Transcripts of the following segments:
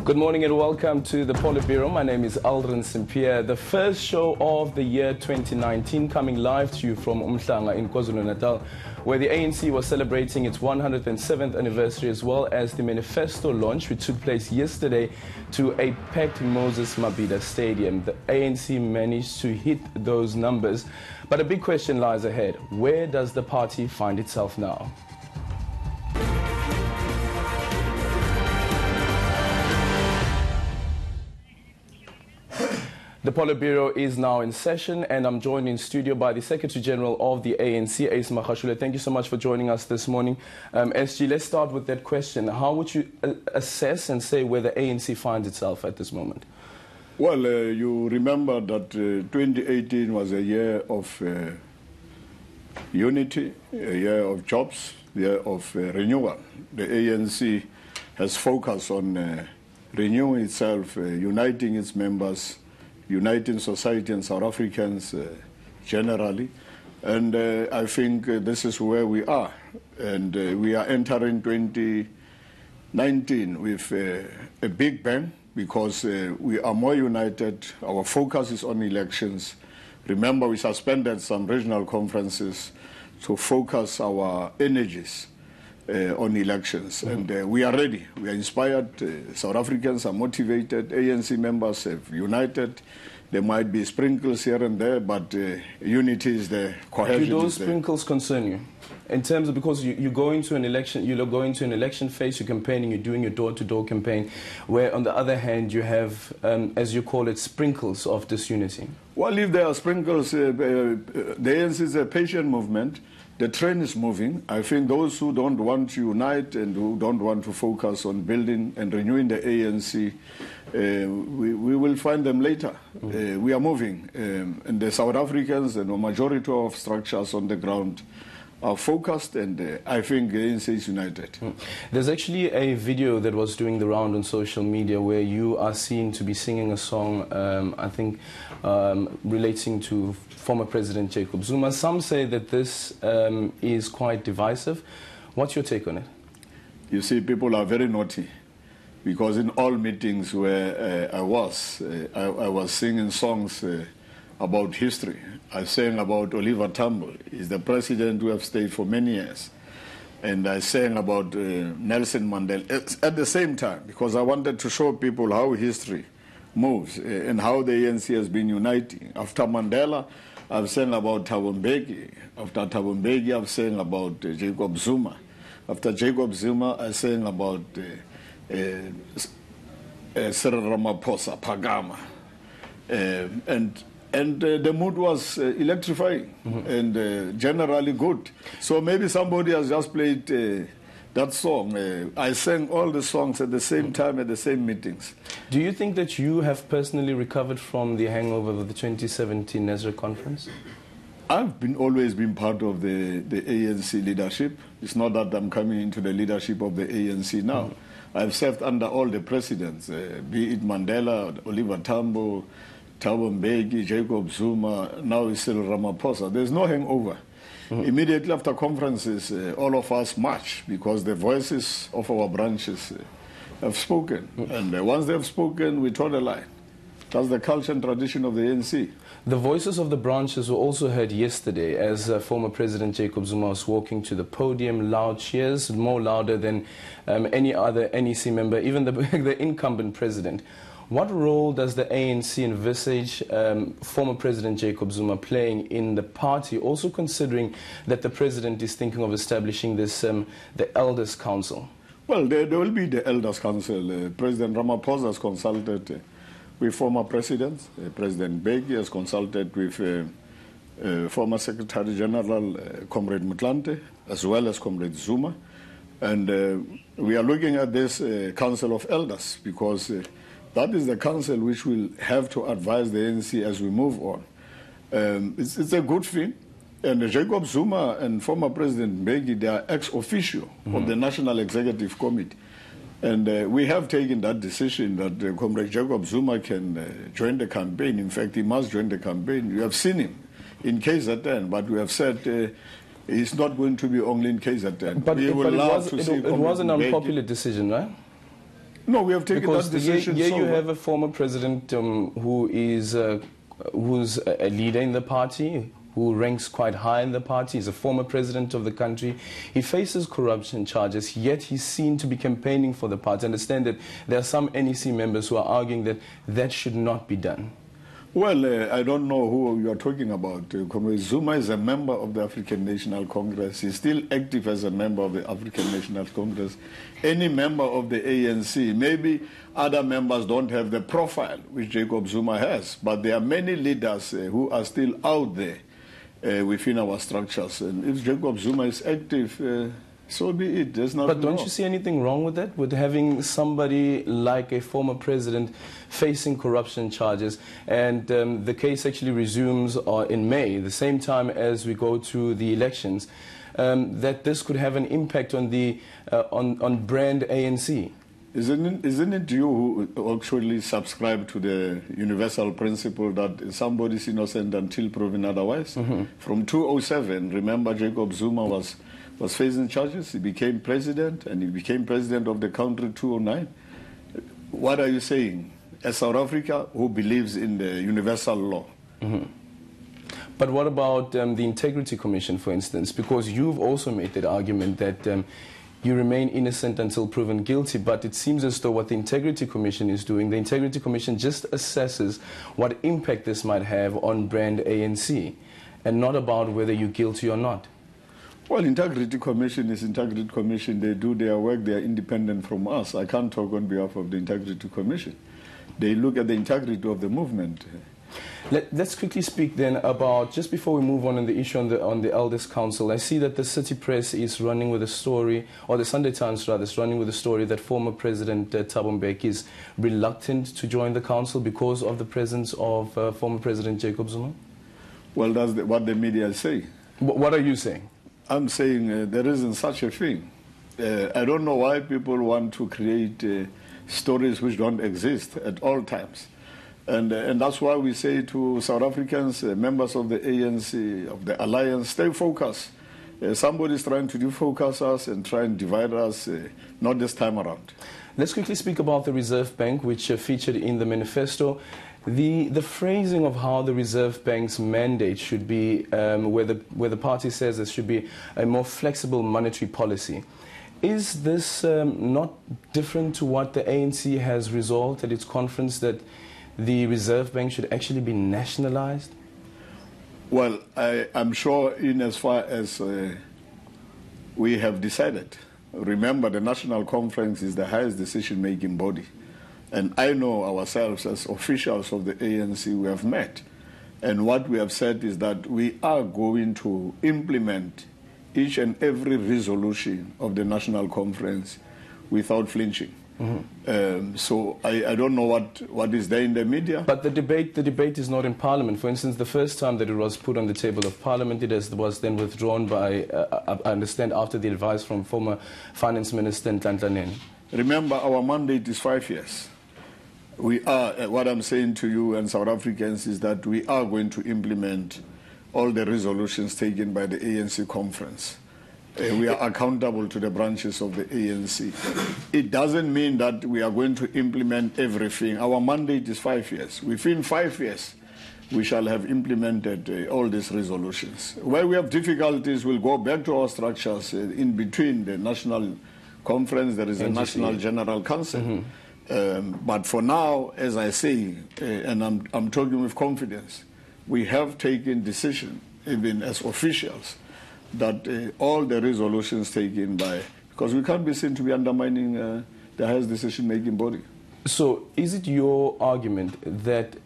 Good morning and welcome to the Politbureau. My name is Aldrin St-Pierre. The first show of the year 2019 coming live to you from Umhlanga in KwaZulu-Natal, where the ANC was celebrating its 107th anniversary, as well as the manifesto launch, which took place yesterday to a packed Moses Mabhida Stadium. The ANC managed to hit those numbers, but a big question lies ahead. Where does the party find itself now? The Politbureau is now in session, and I'm joined in studio by the Secretary General of the ANC, Magashule. Thank you so much for joining us this morning. SG, let's start with that question. How would you assess and say where the ANC finds itself at this moment? Well, you remember that 2018 was a year of unity, a year of jobs, a year of renewal. The ANC has focused on renewing itself, uniting its members, uniting society and South Africans generally. And I think this is where we are. And we are entering 2019 with a big bang, because we are more united. Our focus is on elections. Remember, we suspended some regional conferences to focus our energies on elections. And we are ready. We are inspired. South Africans are motivated. ANC members have united. There might be sprinkles here and there, but unity is the cohesion. Do those sprinkles concern you? In terms of, because you go into an election, you're going into an election phase, you're campaigning, you're doing your door-to-door campaign, where on the other hand you have, as you call it, sprinkles of disunity. Well, if there are sprinkles, the ANC is a patient movement. The train is moving. I think those who don't want to unite and who don't want to focus on building and renewing the ANC, we will find them later. We are moving. And the South Africans and the majority of structures on the ground are focused, and I think the ANC is united. There's actually a video that was doing the round on social media where you are seen to be singing a song, I think, relating to former President Jacob Zuma. Some say that this is quite divisive. What's your take on it? You see, people are very naughty, because in all meetings where I was singing songs about history. I sang about Oliver Tambo. He's the president who have stayed for many years. And I sang about Nelson Mandela at the same time, because I wanted to show people how history moves and how the ANC has been uniting. After Mandela, I've sang about Thabo Mbeki. After Thabo Mbeki, I've sang about Jacob Zuma. After Jacob Zuma, I sang about Cyril Ramaphosa, Pagama. And the mood was electrifying and generally good. So maybe somebody has just played that song. I sang all the songs at the same time at the same meetings. Do you think that you have personally recovered from the hangover of the 2017 Nasrec conference? I've always been part of the ANC leadership. It's not that I'm coming into the leadership of the ANC now. I've served under all the presidents, be it Mandela, Oliver Tambo, Thabo Mbeki, Jacob Zuma, now it's Cyril Ramaphosa. There's no hangover. Immediately after conferences, all of us march, because the voices of our branches have spoken. And once they've spoken, we toe the line. That's the culture and tradition of the ANC. The voices of the branches were also heard yesterday as former President Jacob Zuma was walking to the podium, loud cheers, more louder than any other NEC member, even the incumbent president. What role does the ANC envisage former President Jacob Zuma playing in the party, also considering that the president is thinking of establishing this, the Elders Council? Well, there will be the Elders Council. President Ramaphosa has consulted with former presidents. President Mbeki has consulted with former Secretary General Comrade Motlanthe, as well as Comrade Zuma. And we are looking at this Council of Elders, because that is the council which will have to advise the ANC as we move on. It's a good thing. And Jacob Zuma and former President Mbeki, they are ex officio of the National Executive Committee. And we have taken that decision that Comrade Jacob Zuma can join the campaign. In fact, he must join the campaign. You have seen him in KZN, but we have said he's not going to be only in KZN. But it was an unpopular decision, right? No, we have taken because that decision. Here so you have a former president who's a leader in the party, who ranks quite high in the party. He's a former president of the country. He faces corruption charges, yet he's seen to be campaigning for the party. I understand that there are some NEC members who are arguing that that should not be done. Well, I don't know who you are talking about. Zuma is a member of the African National Congress. He's still active as a member of the African National Congress. Any member of the ANC, maybe other members don't have the profile which Jacob Zuma has, but there are many leaders who are still out there within our structures. And if Jacob Zuma is active, so be it. There's nothing But don't wrong. you see anything wrong with that? With having somebody like a former president facing corruption charges, and the case actually resumes in May, the same time as we go to the elections, that this could have an impact on the on brand ANC? Isn't it you who actually subscribe to the universal principle that somebody is innocent until proven otherwise? Mm-hmm. From 2007, remember Jacob Zuma was facing charges. He became president, and he became president of the country 2009. What are you saying? A South Africa who believes in the universal law. Mm-hmm. But what about the Integrity Commission, for instance? Because you've also made that argument that you remain innocent until proven guilty, but it seems as though what the Integrity Commission is doing, the Integrity Commission just assesses what impact this might have on brand ANC, and not about whether you're guilty or not. Well, Integrity Commission is Integrity Commission. They do their work. They are independent from us. I can't talk on behalf of the Integrity Commission. They look at the integrity of the movement. Let's quickly speak then about, just before we move on the issue on the Elders Council, I see that the City Press is running with a story, or the Sunday Times rather, is running with a story that former President Thabo Mbeki is reluctant to join the council because of the presence of former President Jacob Zuma? Well, that's what the media say. What are you saying? I'm saying there isn't such a thing. I don't know why people want to create stories which don't exist at all times. And that's why we say to South Africans, members of the ANC, of the alliance, stay focused. Somebody's trying to defocus us and try and divide us, not this time around. Let's quickly speak about the Reserve Bank, which featured in the manifesto. The phrasing of how the Reserve Bank's mandate should be, where the party says there should be a more flexible monetary policy. Is this not different to what the ANC has resolved at its conference, that the Reserve Bank should actually be nationalized? Well, I'm sure in as far as we have decided. Remember, the National Conference is the highest decision-making body. And I know ourselves as officials of the ANC we have met. And what we have said is that we are going to implement each and every resolution of the National Conference without flinching. Mm-hmm. So I don't know what is there in the media. But the debate is not in Parliament. For instance, the first time that it was put on the table of Parliament, it was then withdrawn by, I understand, after the advice from former Finance Minister Nhlanhla Nene. Remember, our mandate is 5 years. We are, what I'm saying to you and South Africans is that we are going to implement all the resolutions taken by the ANC conference. We are accountable to the branches of the ANC. It doesn't mean that we are going to implement everything. Our mandate is 5 years. Within 5 years, we shall have implemented all these resolutions. Where we have difficulties, we'll go back to our structures. In between the National Conference, there is a National General Council. Mm-hmm. But for now, as I say, and I'm talking with confidence, we have taken decision, even as officials, that all the resolutions taken by, because we can't be seen to be undermining the highest decision-making body. So is it your argument that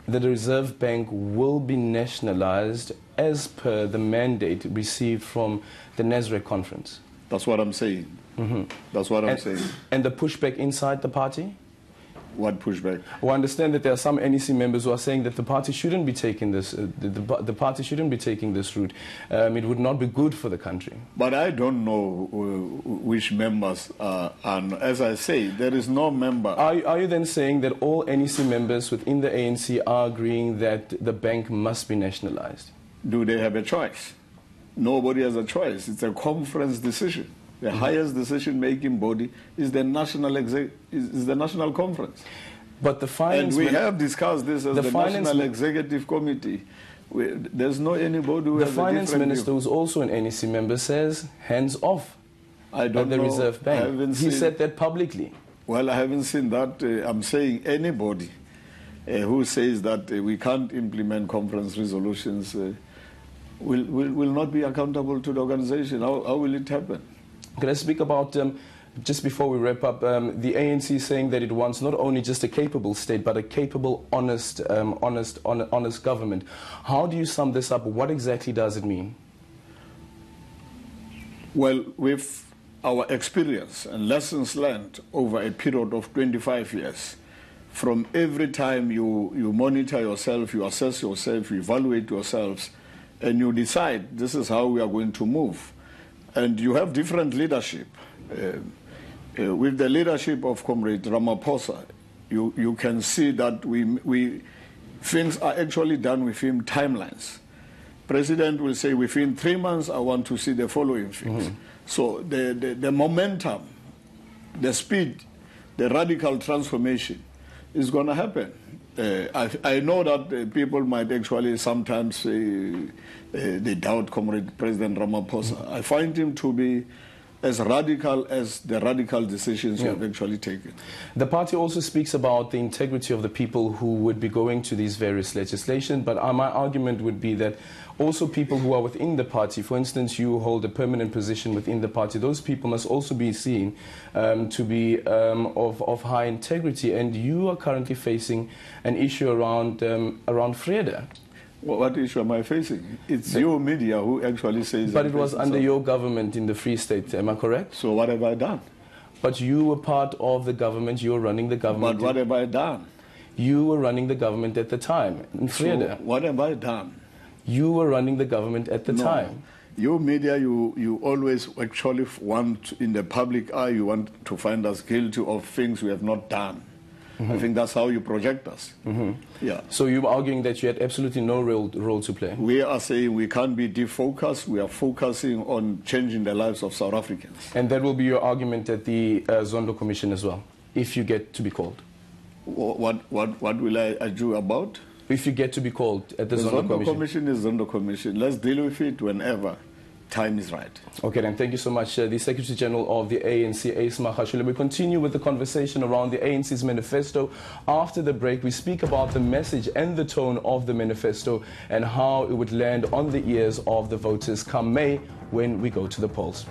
the Reserve Bank will be nationalized as per the mandate received from the Nasrec conference? That's what I'm saying. Mm-hmm. That's what I'm saying. And the pushback inside the party? What pushback? Well, I understand that there are some NEC members who are saying that the party shouldn't be taking this. The party shouldn't be taking this route. It would not be good for the country. But I don't know which members are. And as I say, there is no member. Are you then saying that all NEC members within the ANC are agreeing that the bank must be nationalized? Do they have a choice? Nobody has a choice. It's a conference decision. The highest decision-making body is the National Conference. But the finance... And we have discussed this as the National Executive Committee. There's no anybody who has a different view. The finance minister, who's also an NEC member, says hands off at the Reserve Bank. He said that publicly. Well, I haven't seen that. I'm saying anybody who says that we can't implement conference resolutions will not be accountable to the organization. How will it happen? Can I speak about, just before we wrap up, the ANC saying that it wants not only just a capable state, but a capable, honest government. How do you sum this up? What exactly does it mean? Well, with our experience and lessons learned over a period of 25 years, from every time you monitor yourself, you assess yourself, you evaluate yourselves, and you decide this is how we are going to move. And you have different leadership. With the leadership of Comrade Ramaphosa, you can see that things are actually done within timelines. President will say within 3 months I want to see the following things. Mm-hmm. So the momentum, the speed, the radical transformation is going to happen. I know that people might actually sometimes say they doubt Comrade President Ramaphosa. Mm-hmm. I find him to be as radical as the radical decisions you have actually taken. The party also speaks about the integrity of the people who would be going to these various legislation, but my argument would be that also people who are within the party, for instance, you hold a permanent position within the party, those people must also be seen to be of high integrity, and you are currently facing an issue around Vrede. What issue am I facing? It's your media who actually says... But it was under your government in the Free State, am I correct? So what have I done? But you were part of the government, you were running the government. But what have I done? You were running the government at the time, in Vrede. So what have I done? You were running the government at the time. Your media, you always actually want, in the public eye, you want to find us guilty of things we have not done. Mm-hmm. I think that's how you project us. Mm-hmm. Yeah. So you're arguing that you had absolutely no role to play? We are saying we can't be defocused. We are focusing on changing the lives of South Africans. And that will be your argument at the Zondo Commission as well, if you get to be called? What will I do about? If you get to be called at the Zondo Commission is Zondo Commission. Let's deal with it whenever time is right. Okay, then thank you so much. The Secretary General of the ANC, Magashule. We continue with the conversation around the ANC's manifesto. After the break, we speak about the message and the tone of the manifesto and how it would land on the ears of the voters come May when we go to the polls.